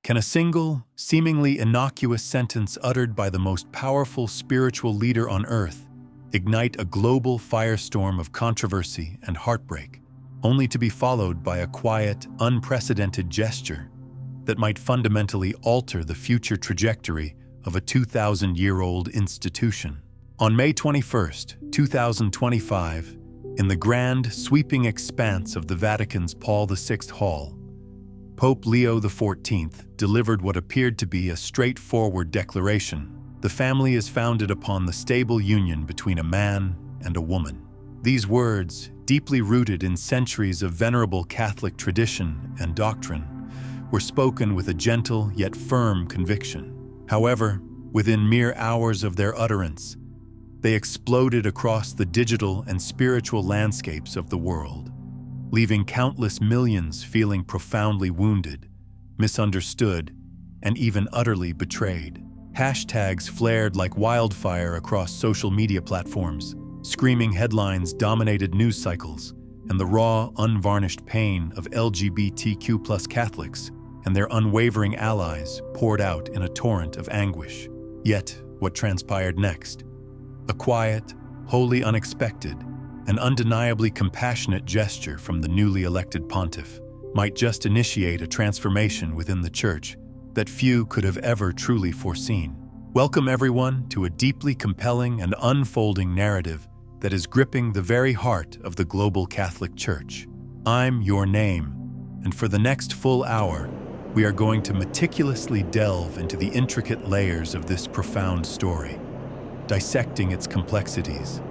Can a single, seemingly innocuous sentence uttered by the most powerful spiritual leader on earth ignite a global firestorm of controversy and heartbreak, only to be followed by a quiet, unprecedented gesture that might fundamentally alter the future trajectory of a 2,000-year-old institution? On May 21, 2025, in the grand, sweeping expanse of the Vatican's Paul VI Hall, Pope Leo XIV delivered what appeared to be a straightforward declaration. The family is founded upon the stable union between a man and a woman. These words, deeply rooted in centuries of venerable Catholic tradition and doctrine, were spoken with a gentle yet firm conviction. However, within mere hours of their utterance, they exploded across the digital and spiritual landscapes of the world, leaving countless millions feeling profoundly wounded, misunderstood, and even utterly betrayed. Hashtags flared like wildfire across social media platforms. Screaming headlines dominated news cycles, and the raw, unvarnished pain of LGBTQ Catholics and their unwavering allies poured out in a torrent of anguish. Yet, what transpired next? A quiet, wholly unexpected, and undeniably compassionate gesture from the newly elected pontiff might just initiate a transformation within the Church that few could have ever truly foreseen. Welcome everyone to a deeply compelling and unfolding narrative that is gripping the very heart of the global Catholic Church. I'm your name, and for the next full hour, we are going to meticulously delve into the intricate layers of this profound story, dissecting its complexities,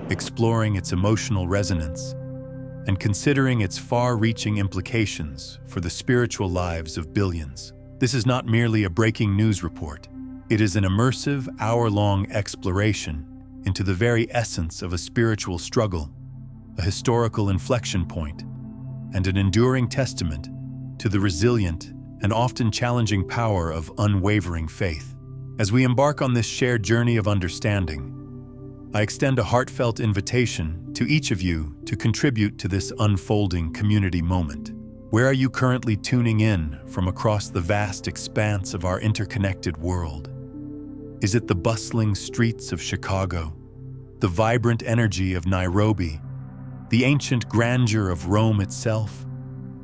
exploring its emotional resonance, and considering its far-reaching implications for the spiritual lives of billions. This is not merely a breaking news report. It is an immersive, hour-long exploration into the very essence of a spiritual struggle, a historical inflection point, and an enduring testament to the resilient and often challenging power of unwavering faith. As we embark on this shared journey of understanding, I extend a heartfelt invitation to each of you to contribute to this unfolding community moment. Where are you currently tuning in from across the vast expanse of our interconnected world? Is it the bustling streets of Chicago, the vibrant energy of Nairobi, the ancient grandeur of Rome itself,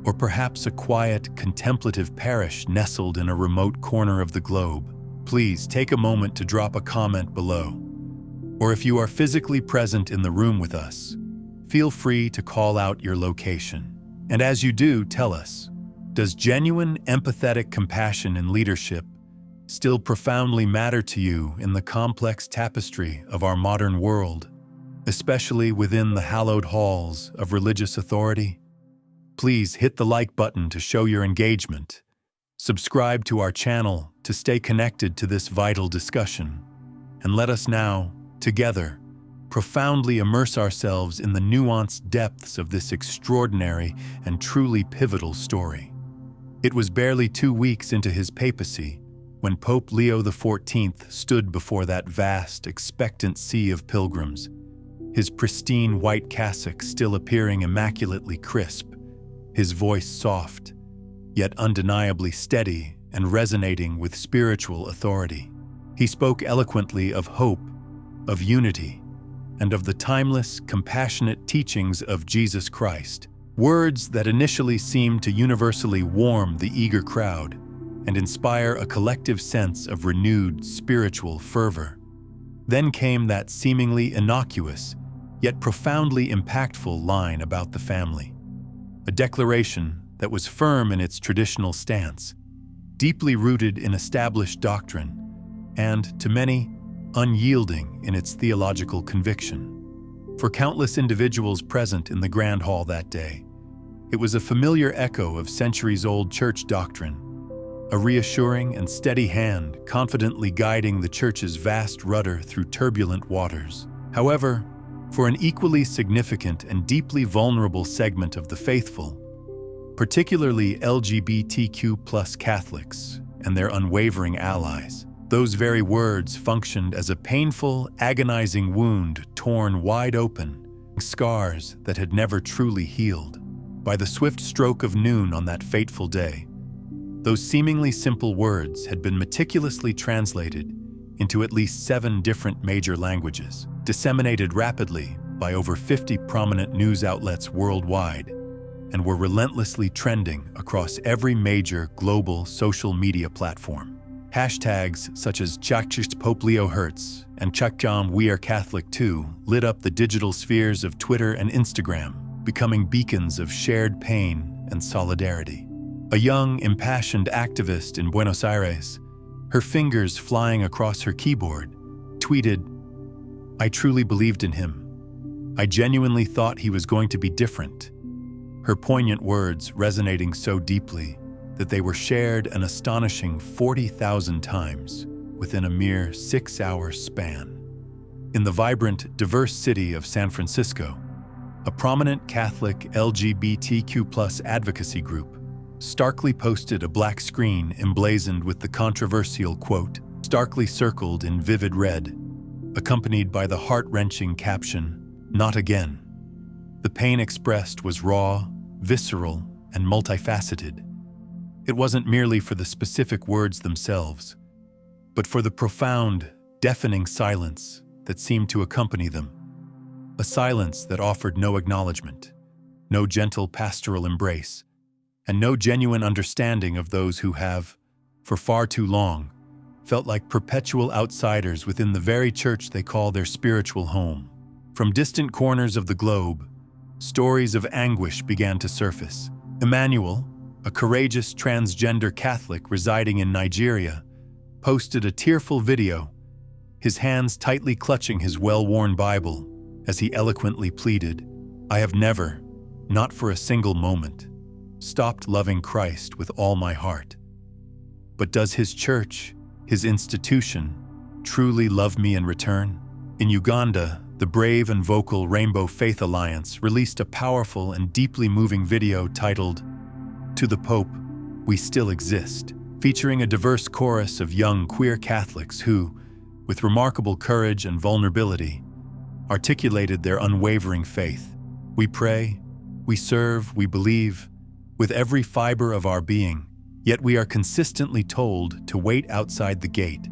or perhaps a quiet, contemplative parish nestled in a remote corner of the globe? Please take a moment to drop a comment below. Or if you are physically present in the room with us, feel free to call out your location. And as you do, tell us, does genuine, empathetic compassion and leadership still profoundly matter to you in the complex tapestry of our modern world, especially within the hallowed halls of religious authority? Please hit the like button to show your engagement. Subscribe to our channel to stay connected to this vital discussion. And let us now, together, profoundly immerse ourselves in the nuanced depths of this extraordinary and truly pivotal story. It was barely 2 weeks into his papacy when Pope Leo XIV stood before that vast, expectant sea of pilgrims, his pristine white cassock still appearing immaculately crisp, his voice soft, yet undeniably steady and resonating with spiritual authority. He spoke eloquently of hope, of unity, and of the timeless, compassionate teachings of Jesus Christ, words that initially seemed to universally warm the eager crowd and inspire a collective sense of renewed spiritual fervor. Then came that seemingly innocuous, yet profoundly impactful line about the family, a declaration that was firm in its traditional stance, deeply rooted in established doctrine, and, to many, unyielding in its theological conviction. For countless individuals present in the Grand Hall that day, it was a familiar echo of centuries-old church doctrine, a reassuring and steady hand confidently guiding the Church's vast rudder through turbulent waters. However, for an equally significant and deeply vulnerable segment of the faithful, particularly LGBTQ Catholics and their unwavering allies, those very words functioned as a painful, agonizing wound torn wide open, scars that had never truly healed. By the swift stroke of noon on that fateful day, Those seemingly simple words had been meticulously translated into at least 7 different major languages, disseminated rapidly by over 50 prominent news outlets worldwide, and were relentlessly trending across every major global social media platform. Hashtags such as Chakchist Pope Leo XIV and Chakcham We Are Catholic Too lit up the digital spheres of Twitter and Instagram, becoming beacons of shared pain and solidarity. A young, impassioned activist in Buenos Aires, her fingers flying across her keyboard, tweeted, "I truly believed in him. I genuinely thought he was going to be different." Her poignant words resonating so deeply that they were shared an astonishing 40,000 times within a mere 6-hour span. In the vibrant, diverse city of San Francisco, a prominent Catholic LGBTQ+ advocacy group starkly posted a black screen emblazoned with the controversial quote, starkly circled in vivid red, accompanied by the heart-wrenching caption, "Not again." The pain expressed was raw, visceral, and multifaceted. It wasn't merely for the specific words themselves, but for the profound, deafening silence that seemed to accompany them. A silence that offered no acknowledgement, no gentle pastoral embrace, and no genuine understanding of those who have, for far too long, felt like perpetual outsiders within the very church they call their spiritual home. From distant corners of the globe, stories of anguish began to surface. Emmanuel, a courageous transgender Catholic residing in Nigeria, posted a tearful video, his hands tightly clutching his well-worn Bible as he eloquently pleaded, "I have never, not for a single moment, stopped loving Christ with all my heart. But does his church, his institution, truly love me in return?" In Uganda, the brave and vocal Rainbow Faith Alliance released a powerful and deeply moving video titled, "To the Pope, We Still Exist," featuring a diverse chorus of young queer Catholics who, with remarkable courage and vulnerability, articulated their unwavering faith. "We pray, we serve, we believe, with every fiber of our being, yet we are consistently told to wait outside the gate,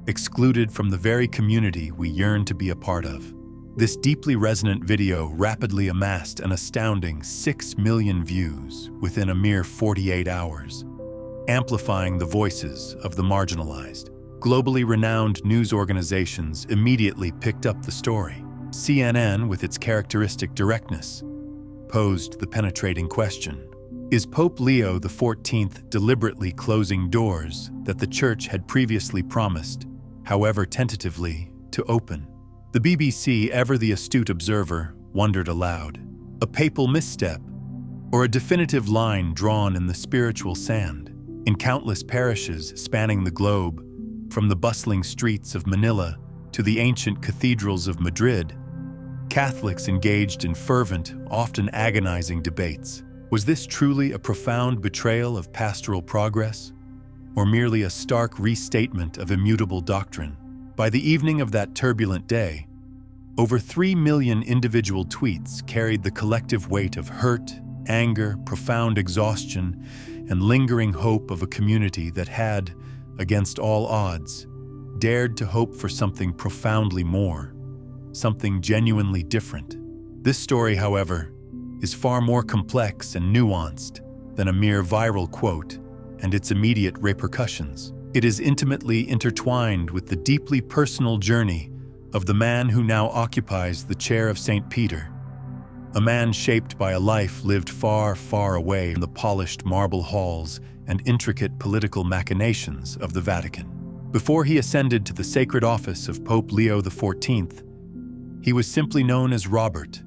excluded from the very community we yearn to be a part of." This deeply resonant video rapidly amassed an astounding 6 million views within a mere 48 hours, amplifying the voices of the marginalized. Globally renowned news organizations immediately picked up the story. CNN, with its characteristic directness, posed the penetrating question, is Pope Leo XIV deliberately closing doors that the Church had previously promised, however tentatively, to open? The BBC, ever the astute observer, wondered aloud. A papal misstep, or a definitive line drawn in the spiritual sand? In countless parishes spanning the globe, from the bustling streets of Manila to the ancient cathedrals of Madrid, Catholics engaged in fervent, often agonizing debates. Was this truly a profound betrayal of pastoral progress, or merely a stark restatement of immutable doctrine? By the evening of that turbulent day, over 3 million individual tweets carried the collective weight of hurt, anger, profound exhaustion, and lingering hope of a community that had, against all odds, dared to hope for something profoundly more, something genuinely different. This story, however, is far more complex and nuanced than a mere viral quote and its immediate repercussions. It is intimately intertwined with the deeply personal journey of the man who now occupies the chair of St. Peter, a man shaped by a life lived far, far away from the polished marble halls and intricate political machinations of the Vatican. Before he ascended to the sacred office of Pope Leo XIV, he was simply known as Robert,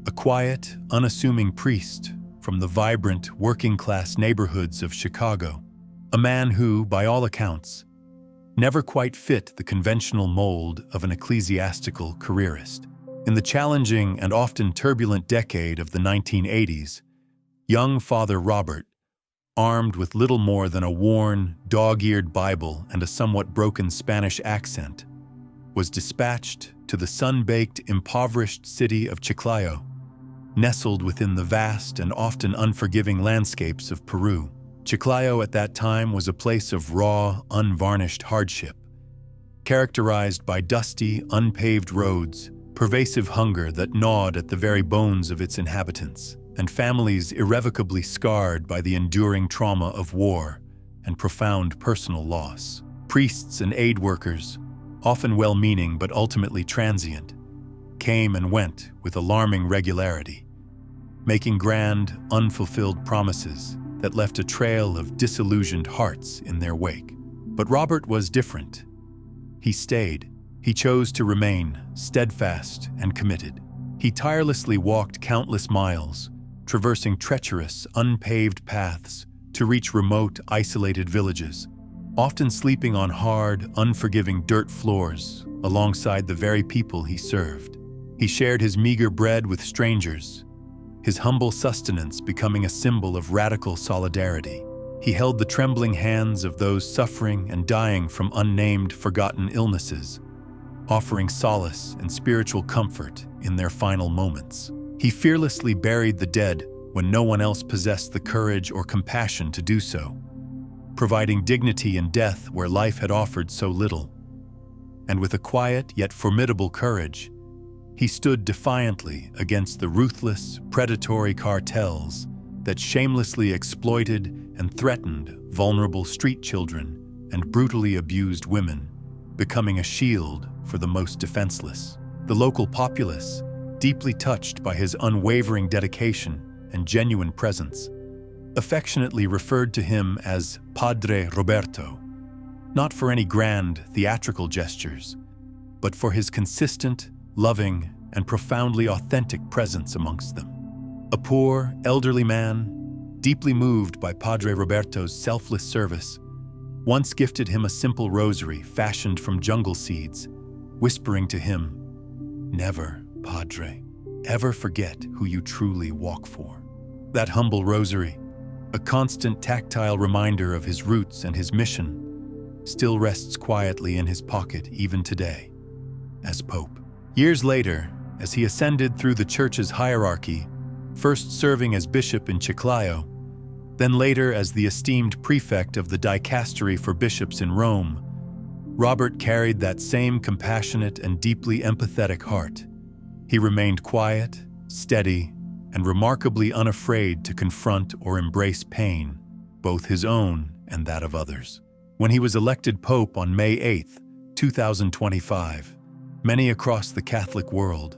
a quiet, unassuming priest from the vibrant, working-class neighborhoods of Chicago, a man who, by all accounts, never quite fit the conventional mold of an ecclesiastical careerist. In the challenging and often turbulent decade of the 1980s, young Father Robert, armed with little more than a worn, dog-eared Bible and a somewhat broken Spanish accent, was dispatched to the sun-baked, impoverished city of Chiclayo, nestled within the vast and often unforgiving landscapes of Peru. Chiclayo at that time was a place of raw, unvarnished hardship, characterized by dusty, unpaved roads, pervasive hunger that gnawed at the very bones of its inhabitants, and families irrevocably scarred by the enduring trauma of war and profound personal loss. Priests and aid workers, often well-meaning but ultimately transient, came and went with alarming regularity, making grand, unfulfilled promises that left a trail of disillusioned hearts in their wake. But Robert was different. He stayed. He chose to remain steadfast and committed. He tirelessly walked countless miles, traversing treacherous, unpaved paths to reach remote, isolated villages, often sleeping on hard, unforgiving dirt floors alongside the very people he served. He shared his meager bread with strangers, his humble sustenance becoming a symbol of radical solidarity. He held the trembling hands of those suffering and dying from unnamed, forgotten illnesses, offering solace and spiritual comfort in their final moments. He fearlessly buried the dead when no one else possessed the courage or compassion to do so, providing dignity in death where life had offered so little. And with a quiet yet formidable courage, he stood defiantly against the ruthless, predatory cartels that shamelessly exploited and threatened vulnerable street children and brutally abused women, becoming a shield for the most defenseless. The local populace, deeply touched by his unwavering dedication and genuine presence, affectionately referred to him as Padre Roberto, not for any grand theatrical gestures, but for his consistent, loving, and profoundly authentic presence amongst them. A poor, elderly man, deeply moved by Padre Roberto's selfless service, once gifted him a simple rosary fashioned from jungle seeds, whispering to him, "Never, Padre, ever forget who you truly walk for." That humble rosary, a constant tactile reminder of his roots and his mission, still rests quietly in his pocket even today, as Pope. Years later, as he ascended through the Church's hierarchy, first serving as bishop in Chiclayo, then later as the esteemed prefect of the dicastery for bishops in Rome, Robert carried that same compassionate and deeply empathetic heart. He remained quiet, steady, and remarkably unafraid to confront or embrace pain, both his own and that of others. When he was elected Pope on May 8, 2025, many across the Catholic world,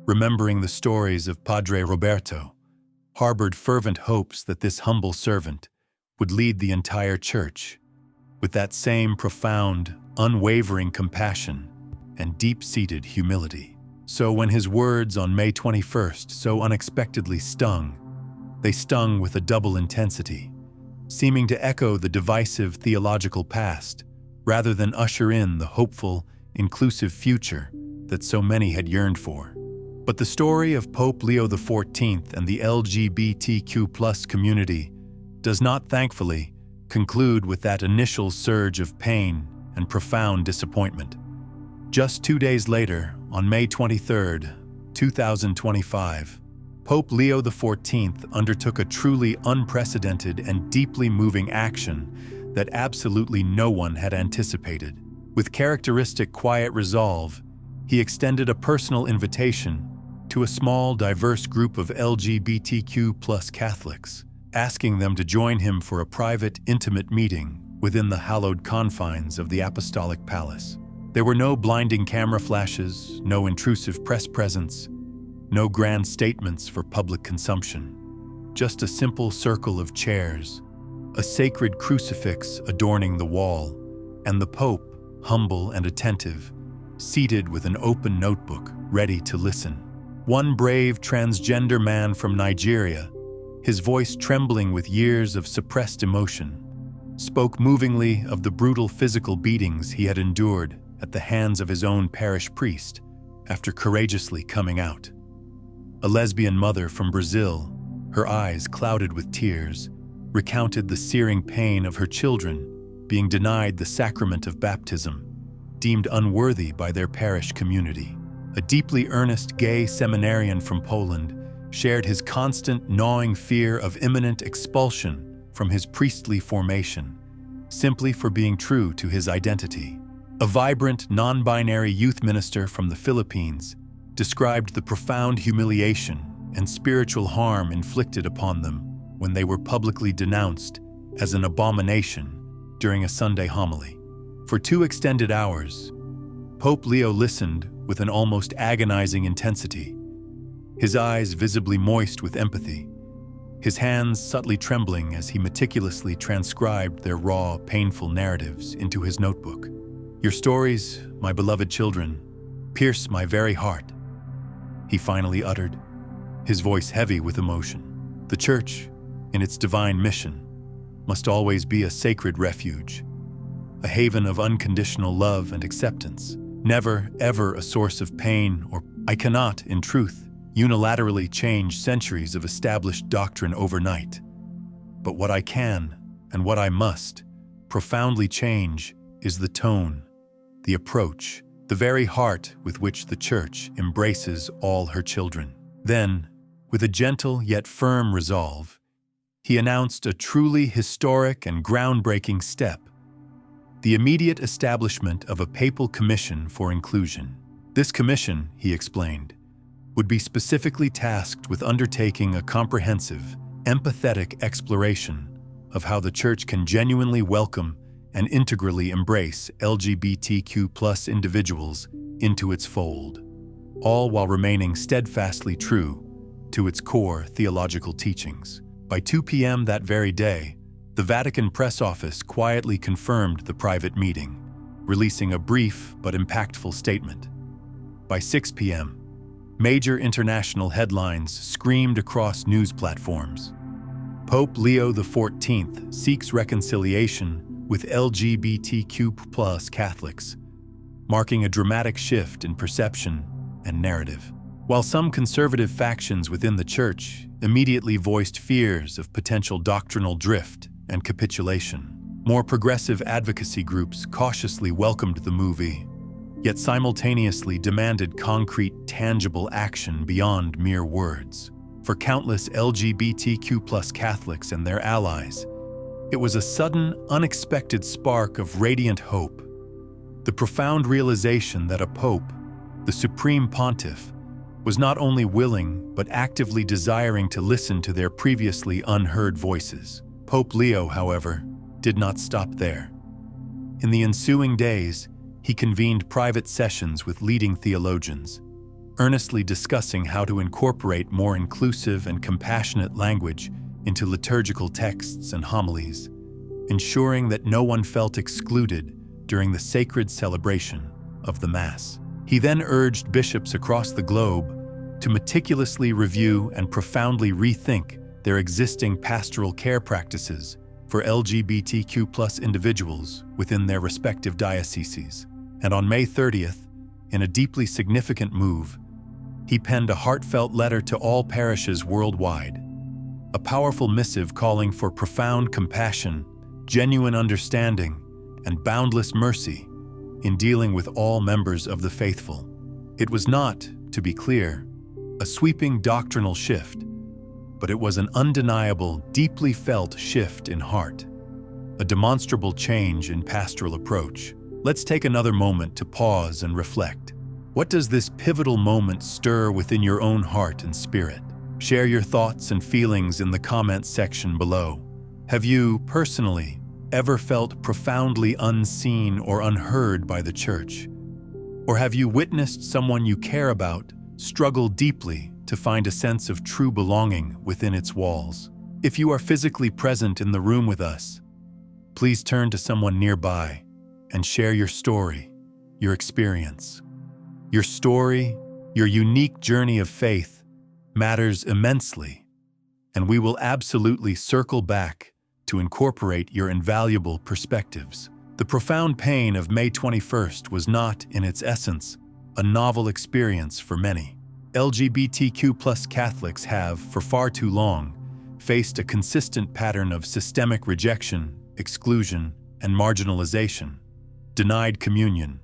remembering the stories of Padre Roberto, harbored fervent hopes that this humble servant would lead the entire Church with that same profound, unwavering compassion and deep-seated humility. So when his words on May 21st so unexpectedly stung, they stung with a double intensity, seeming to echo the divisive theological past rather than usher in the hopeful, inclusive future that so many had yearned for. But the story of Pope Leo XIV and the LGBTQ+ community does not, thankfully, conclude with that initial surge of pain and profound disappointment. Just 2 days later, on May 23, 2025, Pope Leo XIV undertook a truly unprecedented and deeply moving action that absolutely no one had anticipated. With characteristic quiet resolve, he extended a personal invitation to a small, diverse group of LGBTQ+ Catholics, asking them to join him for a private, intimate meeting within the hallowed confines of the Apostolic Palace. There were no blinding camera flashes, no intrusive press presence, no grand statements for public consumption. Just a simple circle of chairs, a sacred crucifix adorning the wall, and the Pope, humble and attentive, seated with an open notebook, ready to listen. One brave transgender man from Nigeria, his voice trembling with years of suppressed emotion, spoke movingly of the brutal physical beatings he had endured at the hands of his own parish priest after courageously coming out. A lesbian mother from Brazil, her eyes clouded with tears, recounted the searing pain of her children being denied the sacrament of baptism, deemed unworthy by their parish community. A deeply earnest gay seminarian from Poland shared his constant gnawing fear of imminent expulsion from his priestly formation, simply for being true to his identity. A vibrant, non-binary youth minister from the Philippines described the profound humiliation and spiritual harm inflicted upon them when they were publicly denounced as an abomination during a Sunday homily. For 2 extended hours, Pope Leo listened with an almost agonizing intensity, his eyes visibly moist with empathy, his hands subtly trembling as he meticulously transcribed their raw, painful narratives into his notebook. "Your stories, my beloved children, pierce my very heart," he finally uttered, his voice heavy with emotion. "The Church, in its divine mission, must always be a sacred refuge, a haven of unconditional love and acceptance, never, ever a source of pain or I cannot, in truth, unilaterally change centuries of established doctrine overnight. But what I can, and what I must, profoundly change is the tone, the approach, the very heart with which the Church embraces all her children." Then, with a gentle yet firm resolve, he announced a truly historic and groundbreaking step: the immediate establishment of a papal commission for inclusion. This commission, he explained, would be specifically tasked with undertaking a comprehensive, empathetic exploration of how the Church can genuinely welcome and integrally embrace LGBTQ+ individuals into its fold, all while remaining steadfastly true to its core theological teachings. By 2 p.m. that very day, the Vatican press office quietly confirmed the private meeting, releasing a brief but impactful statement. By 6 p.m., major international headlines screamed across news platforms. Pope Leo XIV seeks reconciliation with LGBTQ+ Catholics, marking a dramatic shift in perception and narrative. While some conservative factions within the Church immediately voiced fears of potential doctrinal drift and capitulation, more progressive advocacy groups cautiously welcomed the move, yet simultaneously demanded concrete, tangible action beyond mere words. For countless LGBTQ+ Catholics and their allies, it was a sudden, unexpected spark of radiant hope. The profound realization that a pope, the supreme pontiff, was not only willing but actively desiring to listen to their previously unheard voices. Pope Leo, however, did not stop there. In the ensuing days, he convened private sessions with leading theologians, earnestly discussing how to incorporate more inclusive and compassionate language into liturgical texts and homilies, ensuring that no one felt excluded during the sacred celebration of the Mass. He then urged bishops across the globe to meticulously review and profoundly rethink their existing pastoral care practices for LGBTQ+ individuals within their respective dioceses. And on May 30th, in a deeply significant move, he penned a heartfelt letter to all parishes worldwide, a powerful missive calling for profound compassion, genuine understanding, and boundless mercy in dealing with all members of the faithful. It was not, to be clear, a sweeping doctrinal shift, but it was an undeniable, deeply felt shift in heart, a demonstrable change in pastoral approach. Let's take another moment to pause and reflect. What does this pivotal moment stir within your own heart and spirit? Share your thoughts and feelings in the comments section below. Have you, personally, ever felt profoundly unseen or unheard by the Church? Or have you witnessed someone you care about struggle deeply to find a sense of true belonging within its walls? If you are physically present in the room with us, please turn to someone nearby and share your story, your experience. Your story, your unique journey of faith, matters immensely, and we will absolutely circle back to incorporate your invaluable perspectives. The profound pain of May 21st was not, in its essence, a novel experience for many. LGBTQ+ Catholics have, for far too long, faced a consistent pattern of systemic rejection, exclusion, and marginalization, denied communion,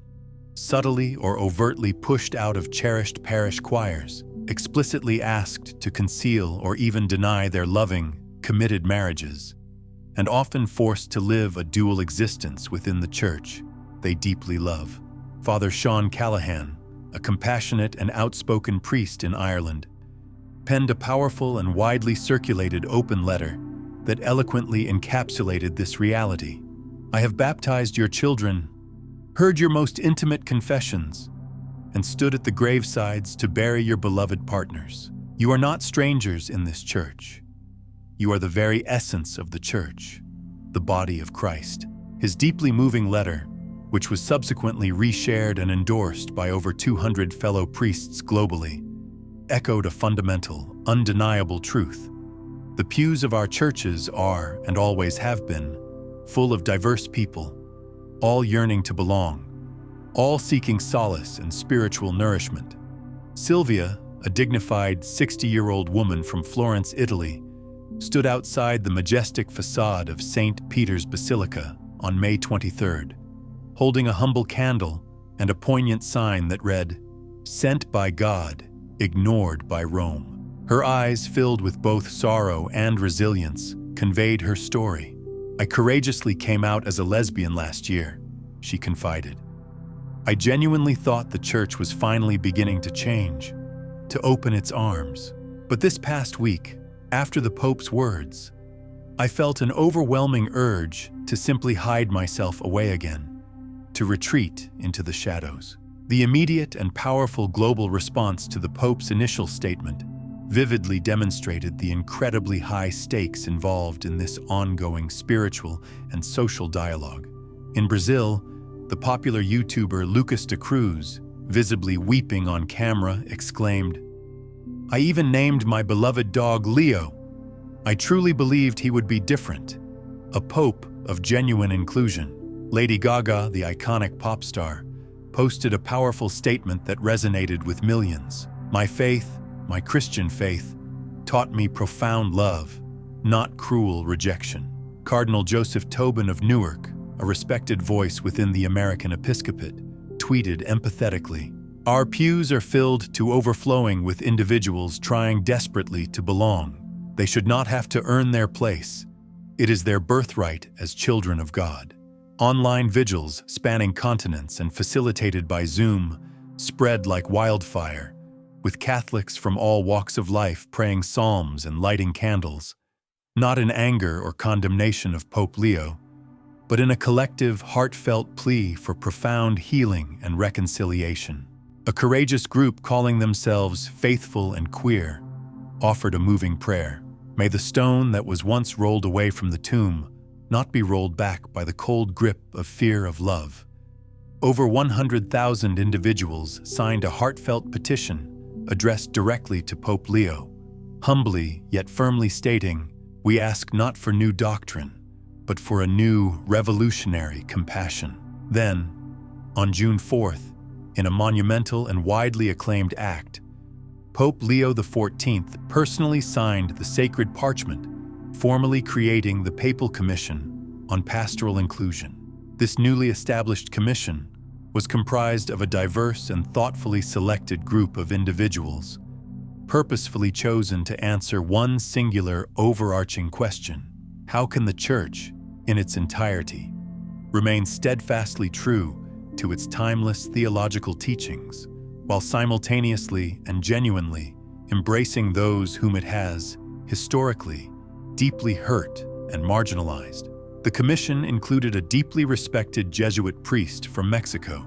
subtly or overtly pushed out of cherished parish choirs, explicitly asked to conceal or even deny their loving, committed marriages, and often forced to live a dual existence within the church they deeply love. Father Sean Callahan, a compassionate and outspoken priest in Ireland, penned a powerful and widely circulated open letter that eloquently encapsulated this reality. I have baptized your children, heard your most intimate confessions, and stood at the gravesides to bury your beloved partners. You are not strangers in this church. You are the very essence of the church, the body of Christ. His deeply moving letter, which was subsequently reshared and endorsed by over 200 fellow priests globally, echoed a fundamental, undeniable truth. The pews of our churches are, and always have been, full of diverse people, all yearning to belong, all seeking solace and spiritual nourishment. Sylvia, a dignified 60-year-old woman from Florence, Italy, stood outside the majestic facade of St. Peter's Basilica on May 23rd, holding a humble candle and a poignant sign that read, "Sent by God, ignored by Rome." Her eyes, filled with both sorrow and resilience, conveyed her story. "I courageously came out as a lesbian last year," she confided. "I genuinely thought the church was finally beginning to change, to open its arms. But this past week, after the Pope's words, I felt an overwhelming urge to simply hide myself away again, to retreat into the shadows." The immediate and powerful global response to the Pope's initial statement vividly demonstrated the incredibly high stakes involved in this ongoing spiritual and social dialogue. In Brazil, the popular YouTuber Lucas da Cruz, visibly weeping on camera, exclaimed, "I even named my beloved dog Leo. I truly believed he would be different, a pope of genuine inclusion." Lady Gaga, the iconic pop star, posted a powerful statement that resonated with millions. "My faith, my Christian faith, taught me profound love, not cruel rejection." Cardinal Joseph Tobin of Newark, a respected voice within the American episcopate, tweeted empathetically, "Our pews are filled to overflowing with individuals trying desperately to belong. They should not have to earn their place. It is their birthright as children of God." Online vigils spanning continents and facilitated by Zoom spread like wildfire, with Catholics from all walks of life praying psalms and lighting candles, not in anger or condemnation of Pope Leo, but in a collective, heartfelt plea for profound healing and reconciliation. A courageous group calling themselves Faithful and Queer offered a moving prayer. "May the stone that was once rolled away from the tomb not be rolled back by the cold grip of fear of love." Over 100,000 individuals signed a heartfelt petition addressed directly to Pope Leo, humbly yet firmly stating, "We ask not for new doctrine, but for a new, revolutionary compassion." Then, on June 4th, in a monumental and widely acclaimed act, Pope Leo XIV personally signed the sacred parchment, formally creating the Papal Commission on Pastoral Inclusion. This newly established commission was comprised of a diverse and thoughtfully selected group of individuals, purposefully chosen to answer one singular, overarching question: how can the Church, in its entirety, remain steadfastly true to its timeless theological teachings, while simultaneously and genuinely embracing those whom it has, historically, deeply hurt and marginalized? The commission included a deeply respected Jesuit priest from Mexico,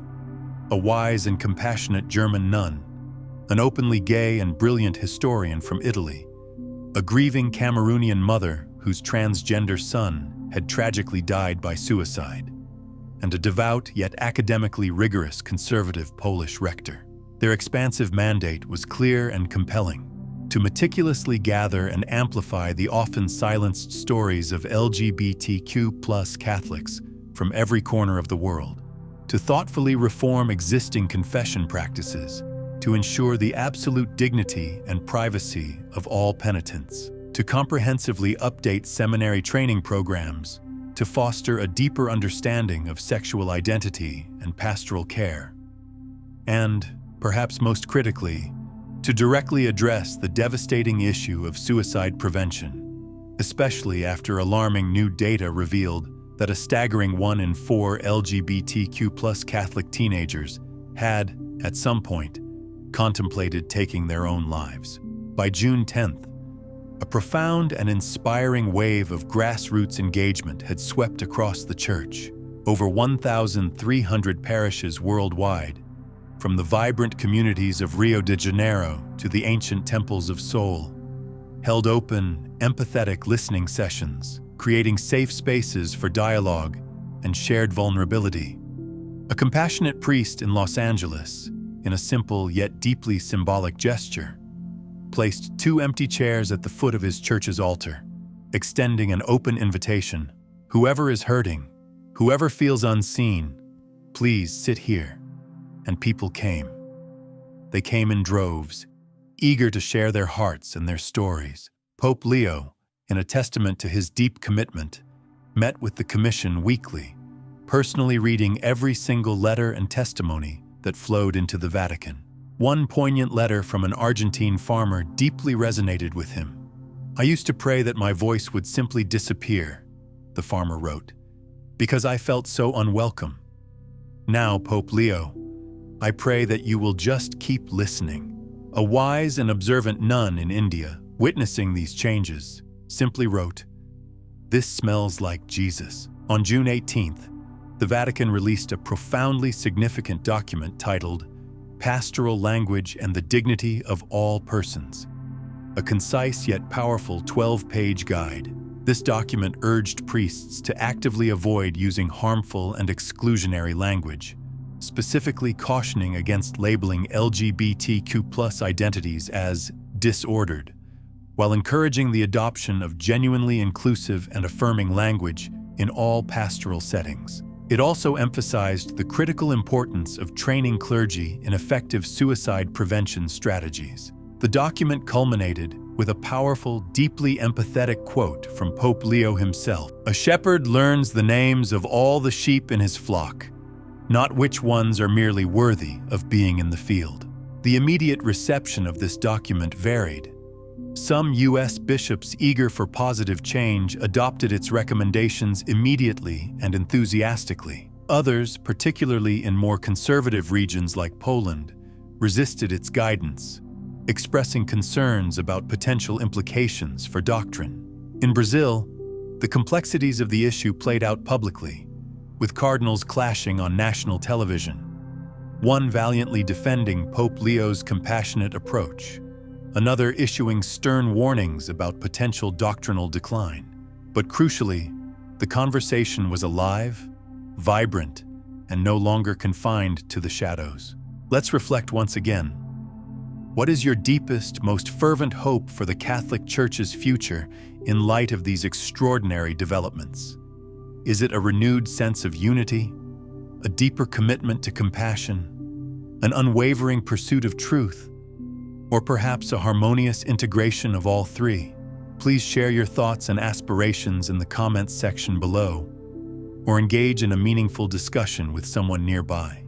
a wise and compassionate German nun, an openly gay and brilliant historian from Italy, a grieving Cameroonian mother whose transgender son had tragically died by suicide, and a devout yet academically rigorous conservative Polish rector. Their expansive mandate was clear and compelling: to meticulously gather and amplify the often silenced stories of LGBTQ+ Catholics from every corner of the world, to thoughtfully reform existing confession practices, to ensure the absolute dignity and privacy of all penitents, to comprehensively update seminary training programs, to foster a deeper understanding of sexual identity and pastoral care, and, perhaps most critically, to directly address the devastating issue of suicide prevention. especially after alarming new data revealed that a staggering 1 in 4 LGBTQ+ Catholic teenagers had, at some point, contemplated taking their own lives. By June 10th, a profound and inspiring wave of grassroots engagement had swept across the Church. Over 1,300 parishes worldwide, from the vibrant communities of Rio de Janeiro to the ancient temples of Seoul, held open, empathetic listening sessions, creating safe spaces for dialogue and shared vulnerability. A compassionate priest in Los Angeles, in a simple yet deeply symbolic gesture, placed 2 empty chairs at the foot of his church's altar, extending an open invitation. Whoever is hurting, whoever feels unseen, please sit here. And people came. They came in droves, eager to share their hearts and their stories. Pope Leo, in a testament to his deep commitment, met with the Commission weekly, personally reading every single letter and testimony that flowed into the Vatican. One poignant letter from an Argentine farmer deeply resonated with him. "I used to pray that my voice would simply disappear," the farmer wrote, "because I felt so unwelcome. Now, Pope Leo, I pray that you will just keep listening." A wise and observant nun in India, witnessing these changes, simply wrote, "This smells like Jesus." On June 18th, the Vatican released a profoundly significant document titled Pastoral Language and the Dignity of All Persons, a concise yet powerful 12-page guide. This document urged priests to actively avoid using harmful and exclusionary language, specifically cautioning against labeling LGBTQ+ identities as disordered, while encouraging the adoption of genuinely inclusive and affirming language in all pastoral settings. It also emphasized the critical importance of training clergy in effective suicide prevention strategies. The document culminated with a powerful, deeply empathetic quote from Pope Leo himself. "A shepherd learns the names of all the sheep in his flock, not which ones are merely worthy of being in the field." The immediate reception of this document varied. Some U.S. bishops eager for positive change adopted its recommendations immediately and enthusiastically. Others, particularly in more conservative regions like Poland, resisted its guidance, expressing concerns about potential implications for doctrine. In Brazil, the complexities of the issue played out publicly, with cardinals clashing on national television, one valiantly defending Pope Leo's compassionate approach, another issuing stern warnings about potential doctrinal decline. But crucially, the conversation was alive, vibrant, and no longer confined to the shadows. Let's reflect once again. What is your deepest, most fervent hope for the Catholic Church's future in light of these extraordinary developments? Is it a renewed sense of unity, a deeper commitment to compassion, an unwavering pursuit of truth, or perhaps a harmonious integration of all three? Please share your thoughts and aspirations in the comments section below, or engage in a meaningful discussion with someone nearby.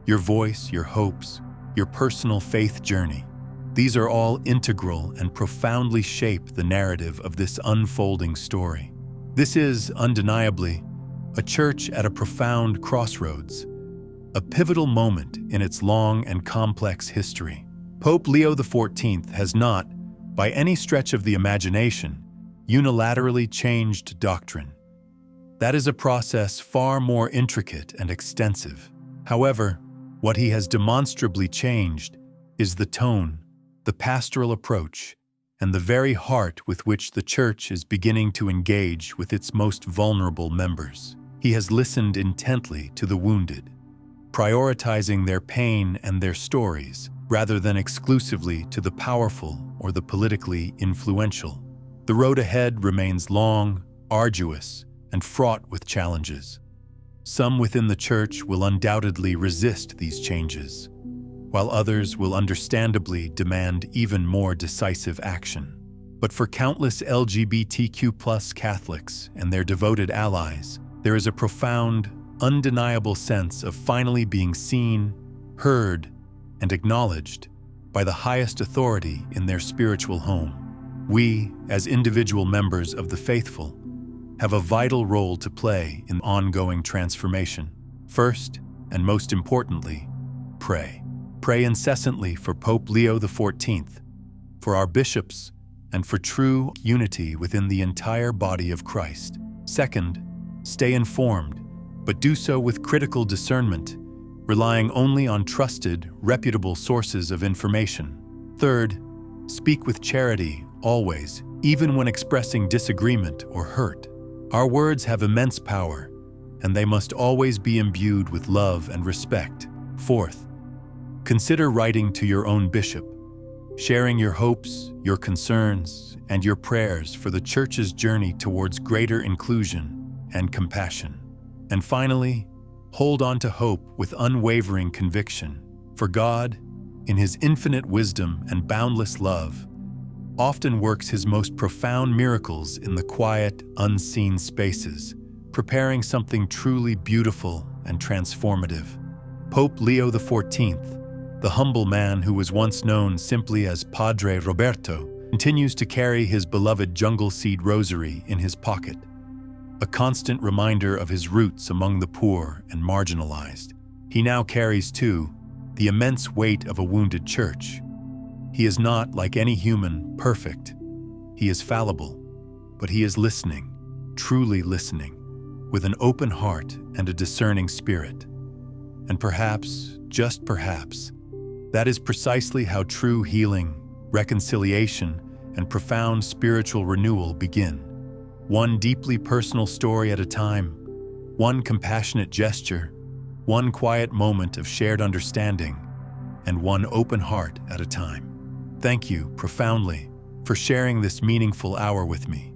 Your voice, your hopes, your personal faith journey, these are all integral and profoundly shape the narrative of this unfolding story. This is, undeniably, a church at a profound crossroads, a pivotal moment in its long and complex history. Pope Leo XIV has not, by any stretch of the imagination, unilaterally changed doctrine. That is a process far more intricate and extensive. However, what he has demonstrably changed is the tone, the pastoral approach, and the very heart with which the Church is beginning to engage with its most vulnerable members. He has listened intently to the wounded, prioritizing their pain and their stories, rather than exclusively to the powerful or the politically influential. The road ahead remains long, arduous, and fraught with challenges. Some within the Church will undoubtedly resist these changes, while others will understandably demand even more decisive action. But for countless LGBTQ+ Catholics and their devoted allies, there is a profound, undeniable sense of finally being seen, heard, and acknowledged by the highest authority in their spiritual home. We, as individual members of the faithful, have a vital role to play in ongoing transformation. First, and most importantly, pray. Pray incessantly for Pope Leo XIV, for our bishops, and for true unity within the entire body of Christ. Second, stay informed, but do so with critical discernment, relying only on trusted, reputable sources of information. Third, speak with charity, always, even when expressing disagreement or hurt. Our words have immense power, and they must always be imbued with love and respect. Fourth, consider writing to your own bishop, sharing your hopes, your concerns, and your prayers for the Church's journey towards greater inclusion and compassion. And finally, hold on to hope with unwavering conviction, for God, in His infinite wisdom and boundless love, often works His most profound miracles in the quiet, unseen spaces, preparing something truly beautiful and transformative. Pope Leo XIV, the humble man who was once known simply as Padre Roberto, continues to carry his beloved jungle seed rosary in his pocket, a constant reminder of his roots among the poor and marginalized. He now carries, too, the immense weight of a wounded church. He is not, like any human, perfect. He is fallible, but he is listening, truly listening, with an open heart and a discerning spirit. And perhaps, just perhaps, that is precisely how true healing, reconciliation, and profound spiritual renewal begin. One deeply personal story at a time, one compassionate gesture, one quiet moment of shared understanding, and one open heart at a time. Thank you, profoundly, for sharing this meaningful hour with me.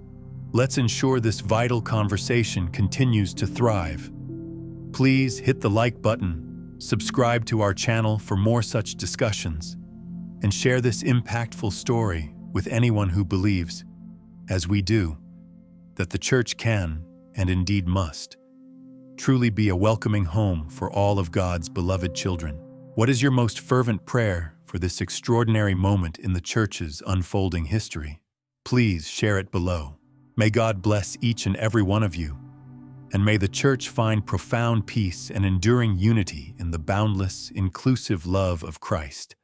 Let's ensure this vital conversation continues to thrive. Please hit the like button, subscribe to our channel for more such discussions, and share this impactful story with anyone who believes, as we do, that the Church can, and indeed must, truly be a welcoming home for all of God's beloved children. What is your most fervent prayer for this extraordinary moment in the Church's unfolding history? Please share it below. May God bless each and every one of you, and may the Church find profound peace and enduring unity in the boundless, inclusive love of Christ.